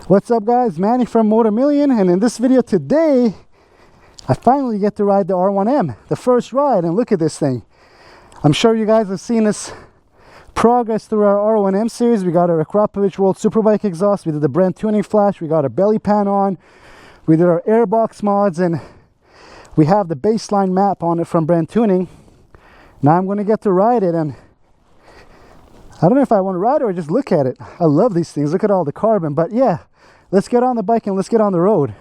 What's up guys, Manny from Motomillion, and in this video today I finally get to ride the R1M, the first ride. And look at this thing. I'm sure you guys have seen this progress through our R1M series. We got our Akrapovic World Superbike exhaust, we did the BrenTune flash, we got our belly pan on, we did our airbox mods, and we have the baseline map on it from BrenTune. Now I'm going to get to ride it, and I don't know if I want to ride it or just look at it. I love these things, look at all the carbon. But yeah, let's get on the bike and let's get on the road.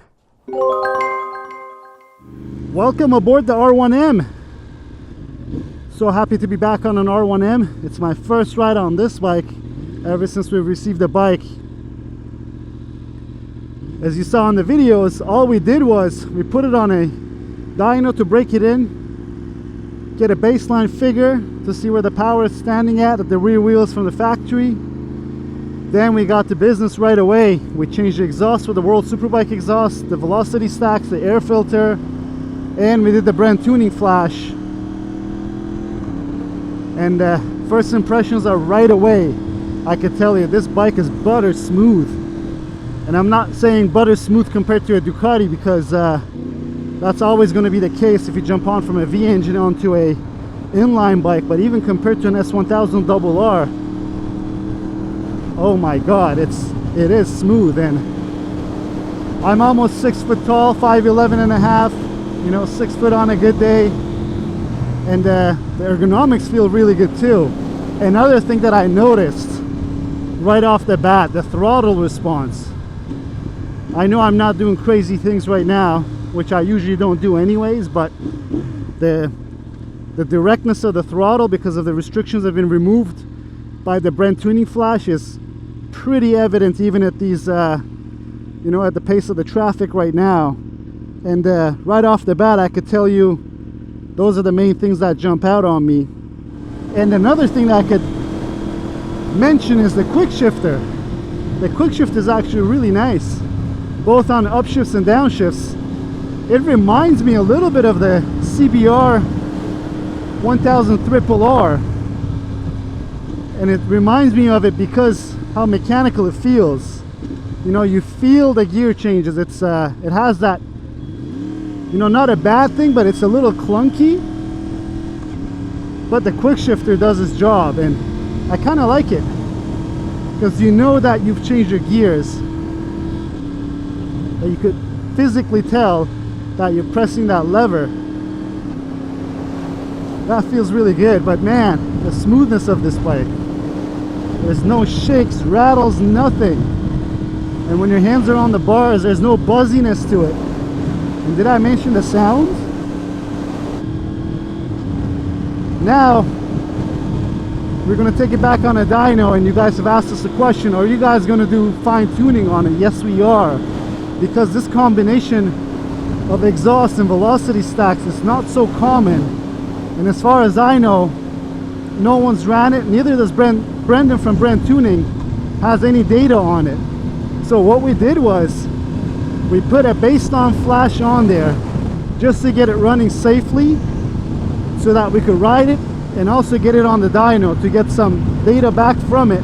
Welcome aboard the R1M. So happy to be back on an R1M. It's my first ride on this bike ever since we received the bike. As you saw in the videos, all we did was we put it on a dyno to break it in, get a baseline figure to see where the power is standing at the rear wheels from the factory. Then we got to business right away. We changed the exhaust with the World Superbike exhaust, the velocity stacks, the air filter, and we did the BrenTune flash. And first impressions are right away. I could tell you this bike is butter smooth. And I'm not saying butter smooth compared to a Ducati, because that's always going to be the case if you jump on from a V engine onto a inline bike. But even compared to an S1000RR, oh my god, it is smooth. And I'm almost 6 foot tall, 5'11" and a half, you know, 6 foot on a good day. And the ergonomics feel really good too. Another thing that I noticed right off the bat, the throttle response. I know I'm not doing crazy things right now, which I usually don't do anyways, but the directness of the throttle, because of the restrictions that have been removed by the BrenTune flash, is pretty evident even at these you know, at the pace of the traffic right now. And right off the bat I could tell you those are the main things that jump out on me. And another thing that I could mention is the quick shifter. The quick shift is actually really nice, both on upshifts and downshifts. It reminds me a little bit of the CBR 1000 RRR, and it reminds me of it because how mechanical it feels. You know, you feel the gear changes. It has that, you know, not a bad thing, but it's a little clunky, but the quick shifter does its job, and I kind of like it because you know that you've changed your gears, that you could physically tell that you're pressing that lever. That feels really good. But man, the smoothness of this bike, there's no shakes, rattles, nothing. And when your hands are on the bars, there's no buzziness to it. And did I mention the sound? Now we're going to take it back on a dyno, and you guys have asked us a question, are you guys going to do fine tuning on it? Yes, we are, because this combination of exhaust and velocity stacks is not so common, and as far as I know, no one's ran it. Neither does Brendan from BrenTune has any data on it. So what we did was we put a baseline flash on there just to get it running safely, so that we could ride it and also get it on the dyno to get some data back from it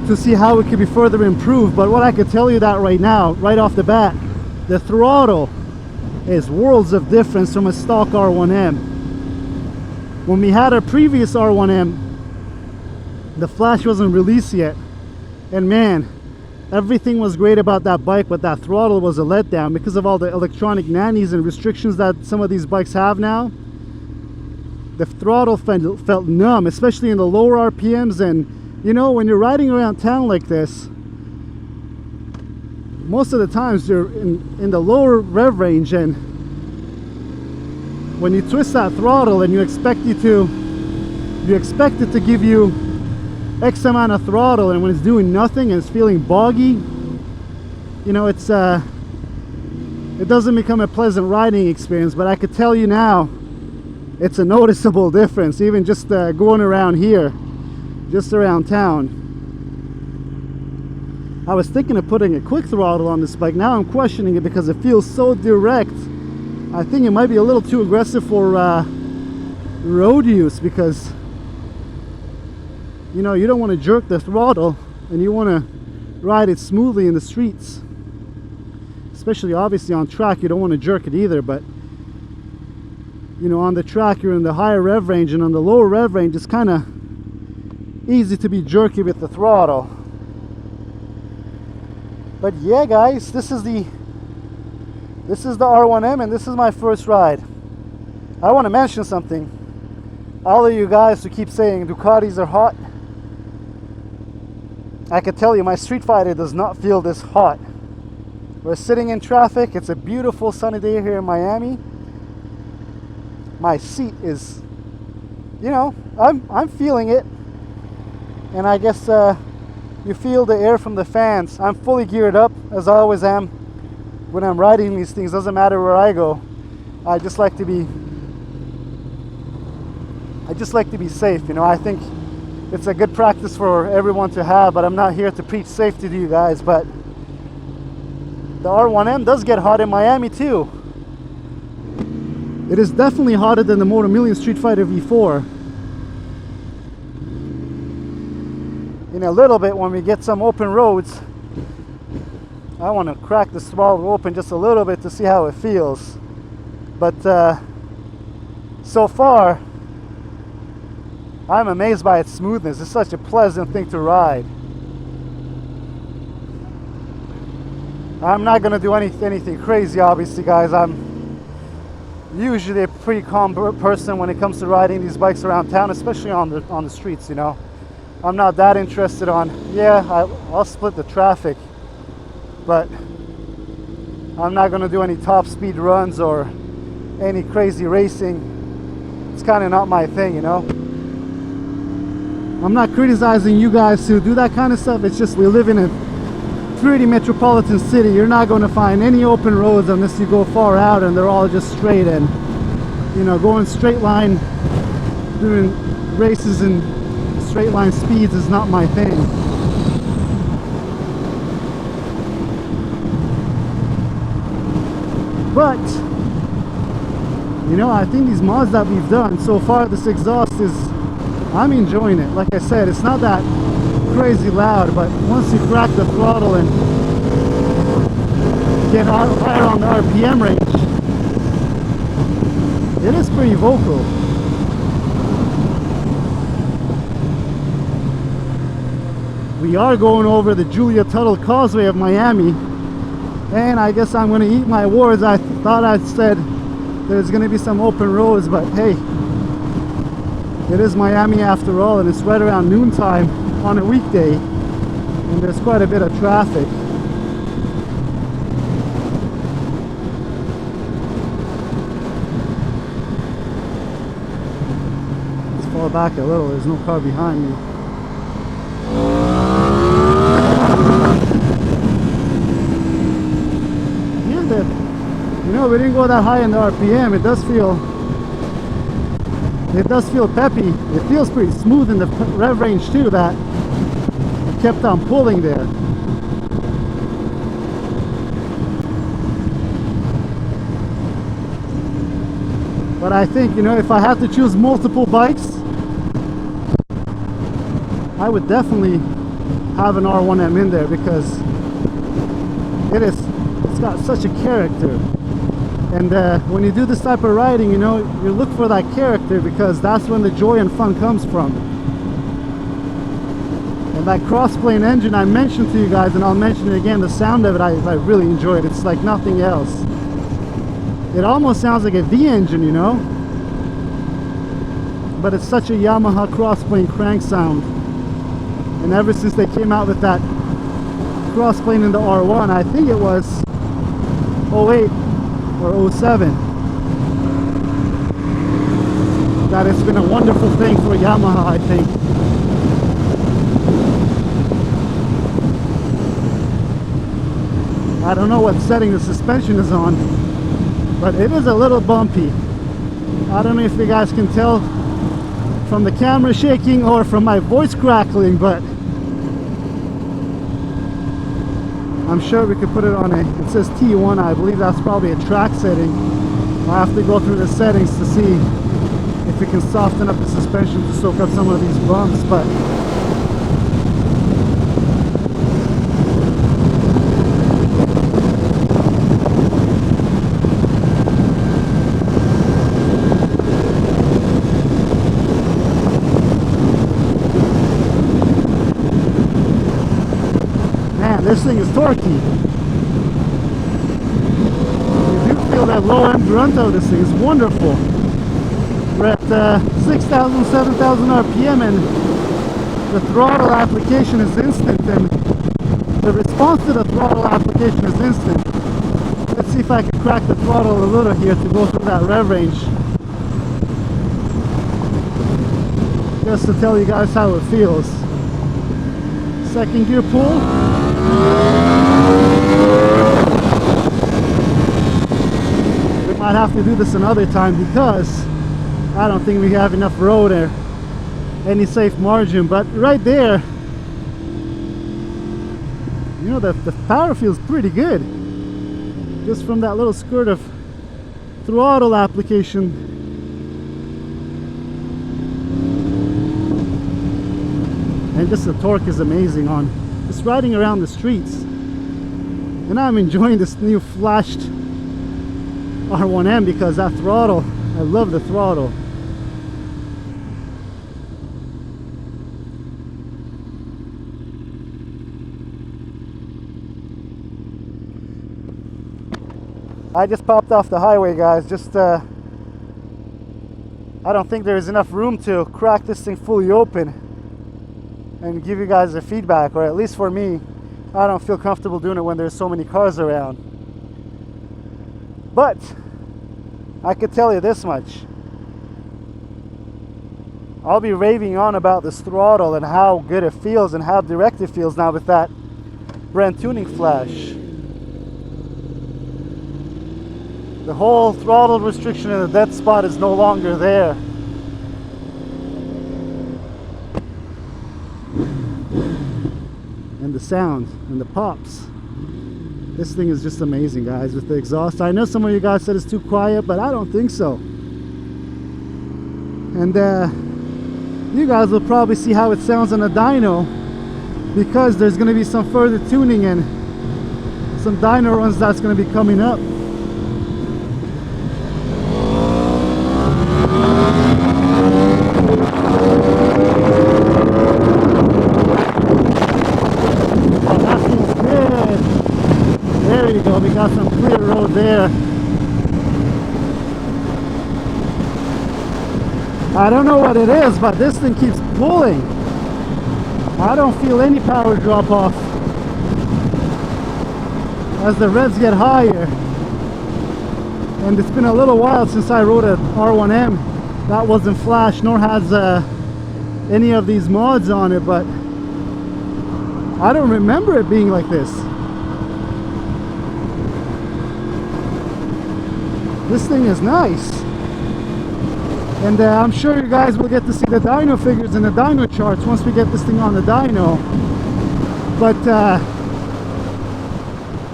to see how it could be further improved. But what I could tell you that right now, right off the bat, the throttle is worlds of difference from a stock R1M. When we had our previous R1M, the flash wasn't released yet, and man, everything was great about that bike, but that throttle was a letdown because of all the electronic nannies and restrictions that some of these bikes have now. The throttle felt numb, especially in the lower RPMs. And you know, when you're riding around town like this, most of the times you're in the lower rev range, and when you twist that throttle and you expect it to give you X amount of throttle, and when it's doing nothing and it's feeling boggy, you know, it doesn't become a pleasant riding experience. But I could tell you now, it's a noticeable difference, even just going around here, just around town. I was thinking of putting a quick throttle on this bike. Now I'm questioning it because it feels so direct. I think it might be a little too aggressive for road use, because you know, you don't want to jerk the throttle and you want to ride it smoothly in the streets. Especially obviously on track, you don't want to jerk it either, but you know, on the track you're in the higher rev range, and on the lower rev range it's kind of easy to be jerky with the throttle. But yeah guys, this is the R1M, and this is my first ride. I want to mention something. All of you guys who keep saying Ducatis are hot, I can tell you my Street Fighter does not feel this hot. We're sitting in traffic. It's a beautiful sunny day here in Miami. My seat is, you know, I'm feeling it. And I guess you feel the air from the fans. I'm fully geared up, as I always am when I'm riding these things. Doesn't matter where I go. I just like to be safe, you know. I think it's a good practice for everyone to have, but I'm not here to preach safety to you guys. But the R1M does get hot in Miami too. It is definitely hotter than the Motomillion Street Fighter V4. In a little bit, when we get some open roads, I want to crack the throttle open just a little bit to see how it feels. But so far, I'm amazed by its smoothness. It's such a pleasant thing to ride. I'm not going to do anything crazy, obviously, guys. I'm usually a pretty calm person when it comes to riding these bikes around town, especially on the streets, you know. I'm not that interested on, yeah, I'll split the traffic, but I'm not going to do any top speed runs or any crazy racing. It's kind of not my thing, you know. I'm not criticizing you guys who do that kind of stuff. It's just we live in a pretty metropolitan city. You're not going to find any open roads unless you go far out, and they're all just straight. And you know, going straight line, doing races and straight line speeds is not my thing. But you know, I think these mods that we've done so far, this exhaust is, I'm enjoying it. Like I said, it's not that crazy loud, but once you crack the throttle and get higher on the RPM range, it is pretty vocal. We are going over the Julia Tuttle Causeway of Miami, and I guess I'm going to eat my words. I thought I said there's going to be some open roads, but hey, it is Miami after all, and it's right around noontime on a weekday, and there's quite a bit of traffic. Let's fall back a little, there's no car behind me. Yeah, you know, we didn't go that high in the RPM. It does feel peppy. It feels pretty smooth in the rev range too, that kept on pulling there. But I think, you know, if I had to choose multiple bikes, I would definitely have an R1M in there, because it's got such a character. And when you do this type of riding, you know, you look for that character, because that's when the joy and fun comes from. And that cross-plane engine I mentioned to you guys, and I'll mention it again, the sound of it, I really enjoy it. It's like nothing else. It almost sounds like a V engine, you know, but it's such a Yamaha cross-plane crank sound. And ever since they came out with that cross-plane in the R1, I think it was 08 or 07, that it's been a wonderful thing for Yamaha, I think. I don't know what setting the suspension is on, but it is a little bumpy. I don't know if you guys can tell from the camera shaking or from my voice crackling, but I'm sure we could put it on it says T1, I believe that's probably a track setting. I'll have to go through the settings to see if we can soften up the suspension to soak up some of these bumps, but this thing is torquey. You do feel that low end grunt out of this thing. It's wonderful. We're at 6,000, 7,000 RPM, and the throttle application is instant, and the response to the throttle application is instant. Let's see if I can crack the throttle a little here to go through that rev range, just to tell you guys how it feels. Second gear pull. We might have to do this another time because I don't think we have enough road or any safe margin, but right there, you know, the power feels pretty good just from that little squirt of throttle application. And just the torque is amazing on just riding around the streets. And I'm enjoying this new flashed R1M because that throttle, I love the throttle. I just popped off the highway, guys. Just I don't think there is enough room to crack this thing fully open and give you guys a feedback, or at least for me, I don't feel comfortable doing it when there's so many cars around. But I could tell you this much: I'll be raving on about this throttle and how good it feels and how direct it feels now with that BrenTune flash. The whole throttle restriction in the dead spot is no longer there. And the sound and the pops. This thing is just amazing, guys, with the exhaust. I know some of you guys said it's too quiet, but I don't think so. And you guys will probably see how it sounds on a dyno, because there's going to be some further tuning and some dyno runs that's going to be coming up. We got some clear road there. I don't know what it is, but this thing keeps pulling. I don't feel any power drop off as the revs get higher. And it's been a little while since I rode an R1M that wasn't flash, nor has any of these mods on it, but I don't remember it being like this. This thing is nice, and I'm sure you guys will get to see the dyno figures and the dyno charts once we get this thing on the dyno. But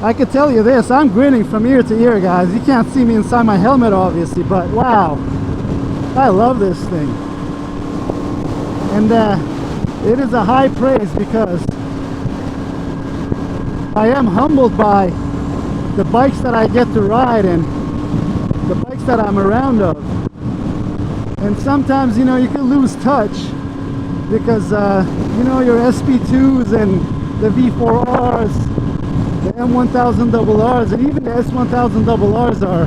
I could tell you this, I'm grinning from ear to ear, guys. You can't see me inside my helmet, obviously, but wow, I love this thing. And it is a high praise because I am humbled by the bikes that I get to ride and the bikes that I'm around of. And sometimes, you know, you can lose touch because you know, your SP2s and the V4Rs, the M1000RRs, and even the S1000RRs are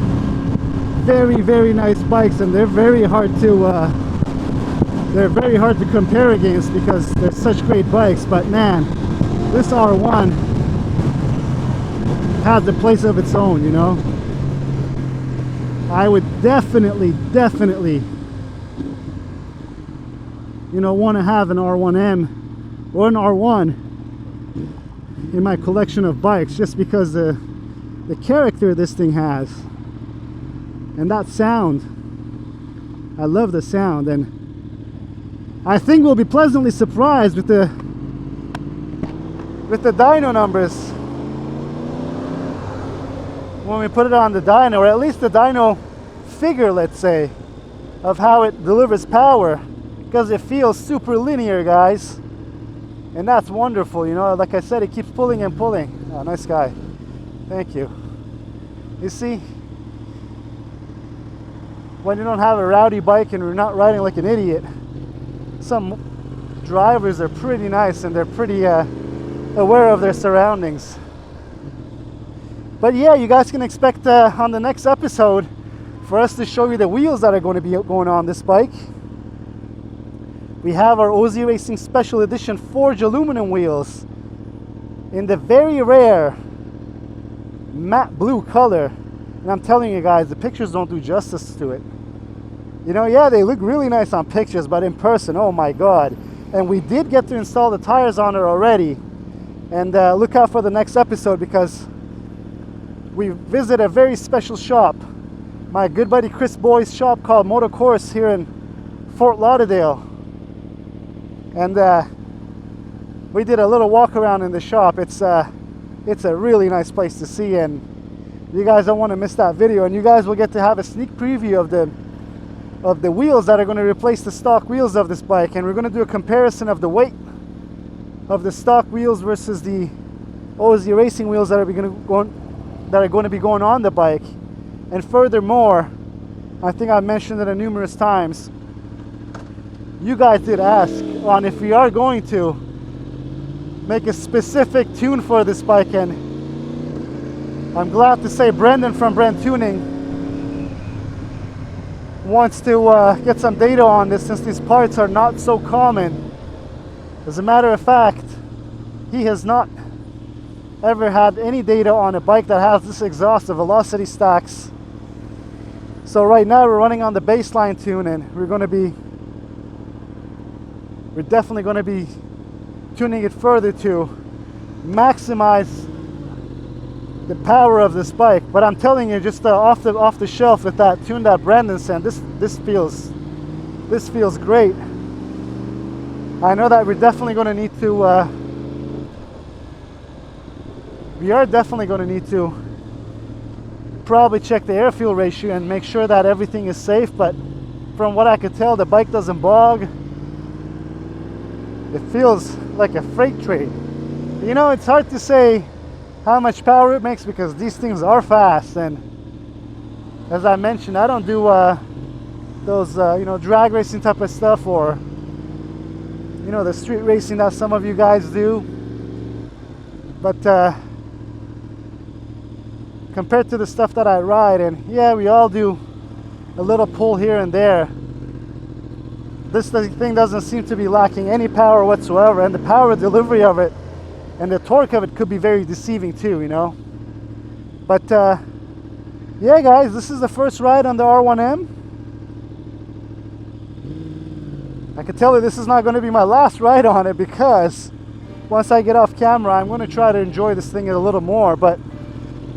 very, very nice bikes, and they're very hard to compare against because they're such great bikes. But man, this R1 has a place of its own, you know. I would definitely, you know, want to have an R1M or an R1 in my collection of bikes, just because the character this thing has and that sound. I love the sound, and I think we'll be pleasantly surprised with the dyno numbers when we put it on the dyno, or at least the dyno figure, let's say, of how it delivers power, because it feels super linear, guys, and that's wonderful. You know, like I said, it keeps pulling and pulling. Oh, nice guy, thank you. You see, when you don't have a rowdy bike and you're not riding like an idiot, some drivers are pretty nice and they're pretty aware of their surroundings. But yeah, you guys can expect on the next episode for us to show you the wheels that are going to be going on this bike. We have our OZ Racing Special Edition Forged aluminum wheels in the very rare matte blue color. And I'm telling you guys, the pictures don't do justice to it. You know, yeah, they look really nice on pictures, but in person, oh my god. And we did get to install the tires on it already. And look out for the next episode, because we visit a very special shop. My good buddy Chris Boy's shop called Motocourse here in Fort Lauderdale. And we did a little walk around in the shop. It's a really nice place to see, and you guys don't want to miss that video. And you guys will get to have a sneak preview of the wheels that are going to replace the stock wheels of this bike. And we're going to do a comparison of the weight of the stock wheels versus the OZ Racing wheels that are going to be going on the bike. And furthermore, I think I've mentioned it numerous times, you guys did ask on if we are going to make a specific tune for this bike, and I'm glad to say Brendan from BrenTuning wants to get some data on this, since these parts are not so common. As a matter of fact, he has not ever had any data on a bike that has this exhaust, the velocity stacks. So right now we're running on the baseline tune, and we're definitely going to be tuning it further to maximize the power of this bike. But I'm telling you, just off the shelf with that tune that Brandon sent, this feels great. I know that we're definitely going to need to probably check the air fuel ratio and make sure that everything is safe. But from what I could tell, the bike doesn't bog. It feels like a freight train. You know, it's hard to say how much power it makes, because these things are fast. And as I mentioned, I don't do those drag racing type of stuff, or the street racing that some of you guys do. But compared to the stuff that I ride, and yeah, we all do a little pull here and there, this thing doesn't seem to be lacking any power whatsoever. And the power delivery of it and the torque of it could be very deceiving too, But yeah, guys, this is the first ride on the R1M. I can tell you this is not going to be my last ride on it, because once I get off camera, I'm going to try to enjoy this thing a little more. But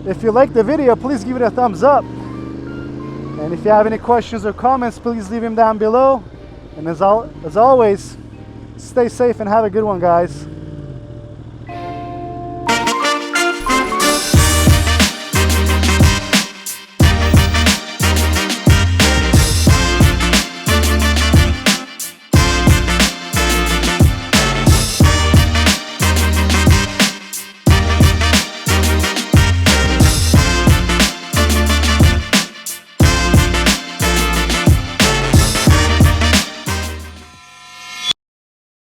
if you like the video, please give it a thumbs up. And if you have any questions or comments, please leave them down below. And as always, stay safe and have a good one, guys.